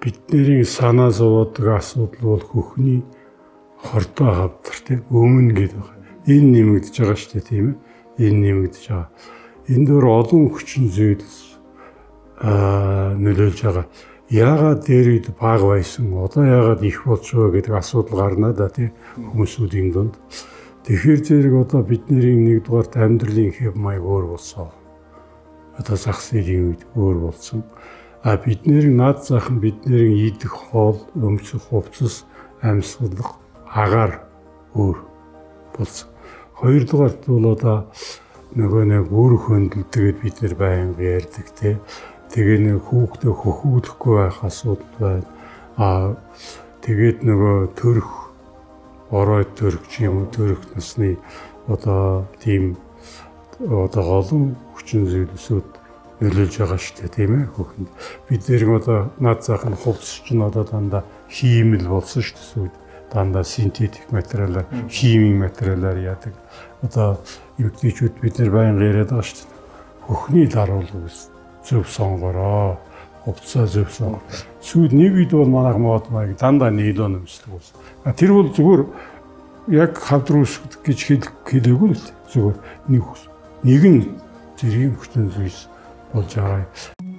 бидний санаа зовоодог асуудал бол хөхний хордоо хавдар тийм өмнө гэдэг байна. Энэ нэмэгдэж байгаа шүү дээ тийм ээ. Энэ нэмэгдэж байгаа. Энд дөр олон хүчин зүйл нөлөөлж байгаа. Яагаад дээр үед баг байсан, одоо яагаад их болж байгаа гэдэг асуудал гарна да тийм хүмүүсүүдийн донд. Тэгэхээр зэрэг одоо бидний нэгдүгээр амьдралын хэв маяг өөр болсон. Одоо зах зээлийн үед өөр болсон. Бидний наад захын бидний идэх хоол, өмсөх хувцас, амьсгалах агаар өөр болсон. Хоёрдугаарт бол одоо нөгөө нэг үр хөндлөлтөд бид нэр байнга ярьдаг тий. Тэгээ нэг хүүхдээ хөхүүлэхгүй байх асуудал байна. Тэгээд нөгөө төрөх орой төрөх юм уу төрөх насны одоо тийм одоо олон хүчин зүйлсүүд нөлөөлж байгаа шүү дээ тийм ээ хөхөнд. Бид нэр одоо наад захын хувцас чинь одоо дандаа хиймэл болсон шүү дээ. Дандаа синтетик материалаар, химийн материалаар яадаг. Одоо эмэгтэйчүүд бид нар байнга яриад байгаа шүү дээ. Хөхний даруул зөв сонгороо, хувцас зөв сонгор. Сүйд нэг үед бол манайх мод маяг дандаа нейлон өмсдөг болсон. Тэр бол зүгээр яг хавдруулах гэж хэлээгүй л зүгээр нэг нь зэргийн хүчин зүйлс болж байгаа юм.